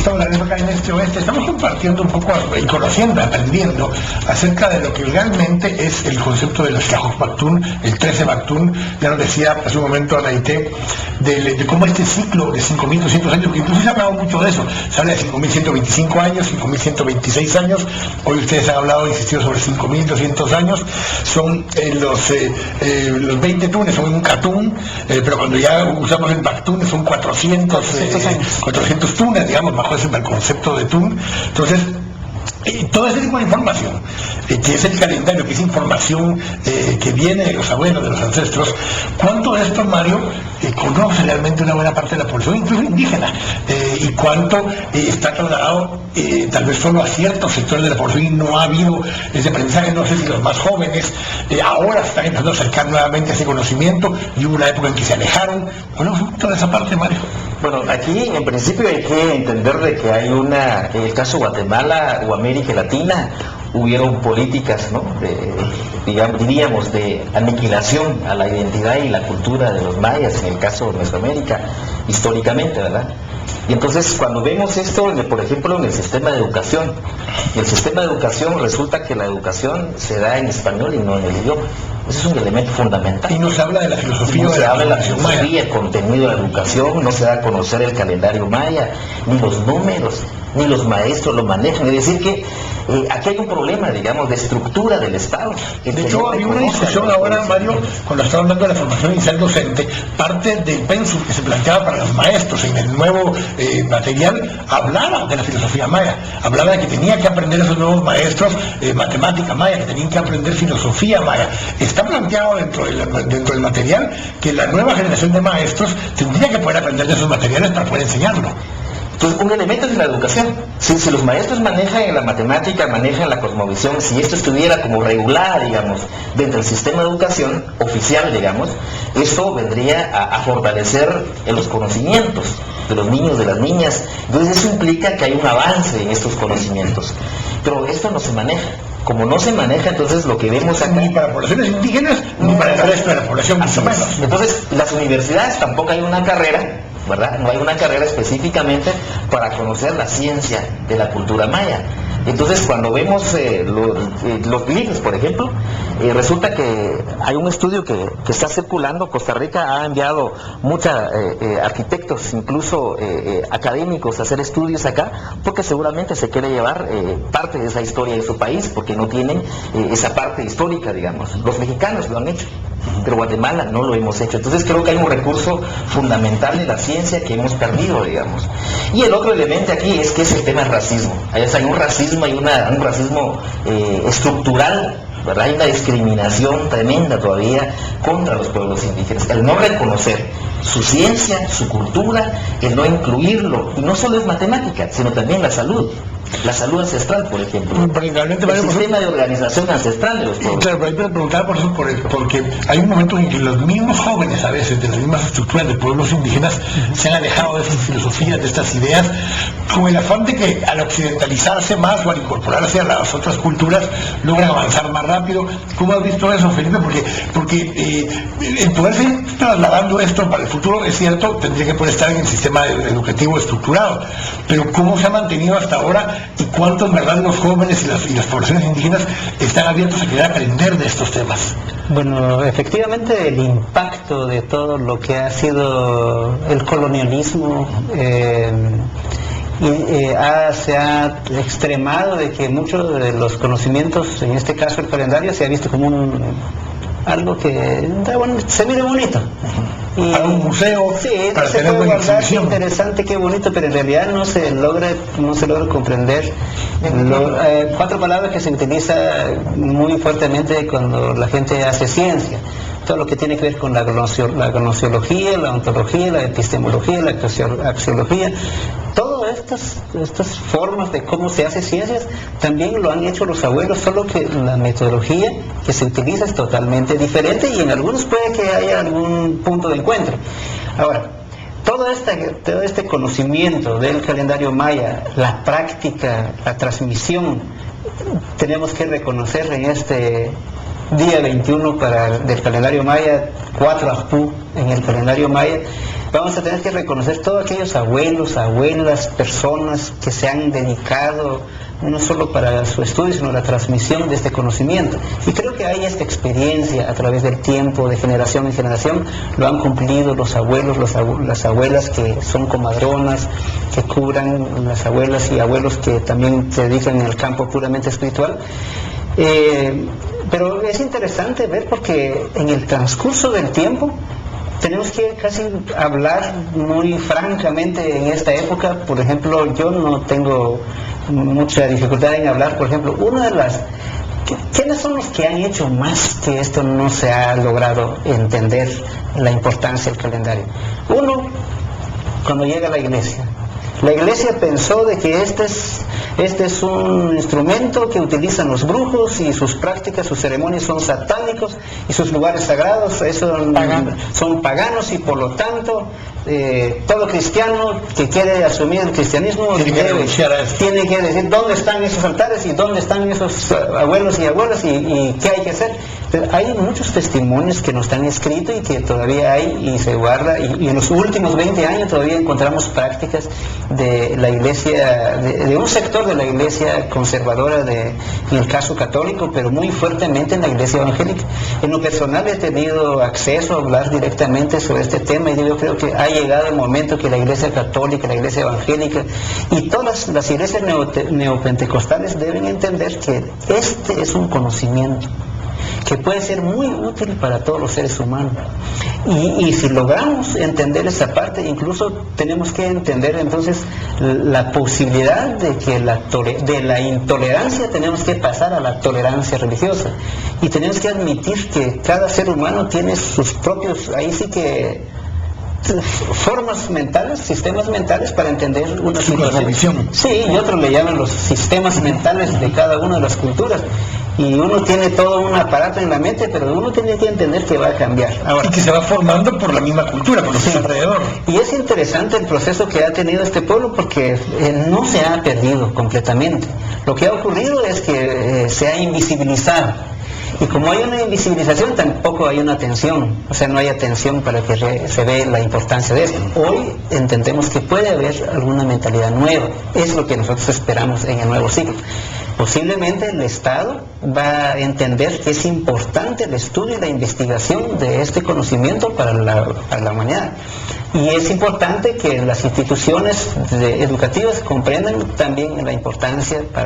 Gustavo Laredo acá en Este Oeste. Estamos compartiendo un poco y conociendo, aprendiendo acerca de lo que realmente es el concepto de los Shahog Baktun, el 13 Baktun. Ya nos decía hace un momento Anaité de cómo este ciclo de 5.200 años, que incluso se ha hablado mucho de eso, se habla de 5.125 años, 5.126 años, hoy ustedes han hablado, insistido sobre 5.200 años, son los 20 tunes, son un catún, pero cuando ya usamos el Baktun son 400 tunes, digamos, bajo ese concepto de tun. Entonces, todo ese tipo de información, que es el calendario, que es información que viene de los abuelos, de los ancestros, ¿cuánto de esto, Mario, conoce realmente una buena parte de la población, incluso indígena? ¿Y cuánto está trasladado tal vez solo a ciertos sectores de la población y no ha habido ese aprendizaje? No sé si los más jóvenes ahora están empezando a acercar nuevamente a ese conocimiento y hubo una época en que se alejaron. Bueno, toda esa parte, Mario. Bueno, aquí en principio hay que entender de que hay en el caso Guatemala o América Latina, hubieron políticas, ¿no?, diríamos, de aniquilación a la identidad y la cultura de los mayas, en el caso de Mesoamérica, históricamente, ¿verdad? Y entonces cuando vemos esto, por ejemplo, en el sistema de educación, resulta que la educación se da en español y no en el idioma. Ese es un elemento fundamental. Y no se habla de la filosofía, no se habla de la filosofía, el contenido de la educación, no se da a conocer el calendario maya, ni los números, ni los maestros lo manejan. Es decir que aquí hay un problema, digamos, de estructura del Estado. De hecho, había una discusión ahora, Mario, cuando estaba hablando de la formación inicial docente, parte del pensum que se planteaba para los maestros en el nuevo material, hablaba de la filosofía maya, hablaba de que tenía que aprender esos nuevos maestros matemática maya, que tenían que aprender filosofía maya. Está planteado dentro del material que la nueva generación de maestros tendría que poder aprender de esos materiales para poder enseñarlo. Entonces, un elemento es la educación. Si los maestros manejan la matemática, manejan la cosmovisión, si esto estuviera como regular, digamos, dentro del sistema de educación oficial, digamos, esto vendría a fortalecer los conocimientos de los niños, de las niñas. Entonces, eso implica que hay un avance en estos conocimientos. Pero esto no se maneja. Como no se maneja, entonces lo que vemos acá... Ni para poblaciones indígenas, ni para el resto de la población, más o menos. Entonces, las universidades tampoco hay una carrera, ¿verdad? No hay una carrera específicamente para conocer la ciencia de la cultura maya. Entonces, cuando vemos los glifos, por ejemplo, resulta que hay un estudio que está circulando. Costa Rica ha enviado muchos arquitectos, incluso académicos, a hacer estudios acá, porque seguramente se quiere llevar parte de esa historia de su país, porque no tienen esa parte histórica, digamos. Los mexicanos lo han hecho, pero Guatemala no lo hemos hecho. Entonces creo que hay un recurso fundamental de la ciencia que hemos perdido, digamos. Y el otro elemento aquí es que es el tema del racismo. Hay un racismo, un racismo estructural, ¿verdad? Hay una discriminación tremenda todavía contra los pueblos indígenas. El no reconocer su ciencia, su cultura, el no incluirlo. Y no solo es matemática, sino también la salud ancestral, por ejemplo. El sistema de organización ancestral de los pueblos. Claro, pero hay que preguntar por eso, porque hay un momento en que los mismos jóvenes, a veces, de las mismas estructuras de pueblos indígenas, se han alejado de sus filosofías, de estas ideas, con el afán de que al occidentalizarse más o al incorporarse a las otras culturas, logran avanzar más rápido. ¿Cómo has visto eso, Felipe? Porque el poder seguir trasladando esto para el futuro, es cierto, tendría que poder estar en el sistema educativo estructurado, pero ¿cómo se ha mantenido hasta ahora? ¿Y cuánto en verdad los jóvenes y las poblaciones indígenas están abiertos a querer aprender de estos temas? Bueno, efectivamente el impacto de todo lo que ha sido el colonialismo se ha extremado de que muchos de los conocimientos, en este caso el calendario, se ha visto como algo que se mire bonito. Y, para un museo, sí, para se tener puede buena guardar, exhibición. qué interesante, qué bonito, pero en realidad no se logra comprender. 4 palabras que se utilizan muy fuertemente cuando la gente hace ciencia: todo lo que tiene que ver con la gnoseología, la ontología, la epistemología, la axiología. Todas estas formas de cómo se hace ciencias también lo han hecho los abuelos, solo que la metodología que se utiliza es totalmente diferente y en algunos puede que haya algún punto de encuentro. Ahora, todo este conocimiento del calendario maya, la práctica, la transmisión, tenemos que reconocer en día 21 del calendario maya, 4 Ajpú en el calendario maya, vamos a tener que reconocer todos aquellos abuelos, abuelas, personas que se han dedicado no solo para su estudio, sino la transmisión de este conocimiento. Y creo que hay esta experiencia a través del tiempo, de generación en generación, lo han cumplido los abuelos, las abuelas que son comadronas, que curan, las abuelas y abuelos que también se dedican en el campo puramente espiritual. Pero es interesante ver porque en el transcurso del tiempo tenemos que casi hablar muy francamente en esta época. Por ejemplo, yo no tengo mucha dificultad en hablar, por ejemplo, ¿quiénes son los que han hecho más que esto no se ha logrado entender la importancia del calendario? Uno, cuando llega a la iglesia. La iglesia pensó de que este es un instrumento que utilizan los brujos y sus prácticas, sus ceremonias son satánicos y sus lugares sagrados son paganos y por lo tanto todo cristiano que quiere asumir el cristianismo tiene que decir dónde están esos altares y dónde están esos abuelos y abuelas y qué hay que hacer. Hay muchos testimonios que no están escritos y que todavía hay y se guarda, y en los últimos 20 años todavía encontramos prácticas de la iglesia, de un sector de la iglesia conservadora en el caso católico, pero muy fuertemente en la iglesia evangélica. En lo personal he tenido acceso a hablar directamente sobre este tema y yo creo que ha llegado el momento que la iglesia católica, la iglesia evangélica y todas las iglesias neopentecostales deben entender que este es un conocimiento que puede ser muy útil para todos los seres humanos. Y si logramos entender esa parte, incluso tenemos que entender entonces la posibilidad de que de la intolerancia tenemos que pasar a la tolerancia religiosa. Y tenemos que admitir que cada ser humano tiene sus propios, ahí sí que formas mentales, sistemas mentales para entender una situación. Sí, y otros le llaman los sistemas mentales de cada una de las culturas. Y uno tiene todo un aparato en la mente, pero uno tiene que entender que va a cambiar. Ahora, y que se va formando por la misma cultura, por lo que está alrededor. Y es interesante el proceso que ha tenido este pueblo porque no se ha perdido completamente. Lo que ha ocurrido es que se ha invisibilizado. Y como hay una invisibilización, tampoco hay una atención. O sea, no hay atención para que se vea la importancia de esto. Hoy entendemos que puede haber alguna mentalidad nueva. Es lo que nosotros esperamos en el nuevo ciclo. Posiblemente el Estado va a entender que es importante el estudio y la investigación de este conocimiento para la humanidad. Y es importante que las instituciones educativas comprendan también la importancia para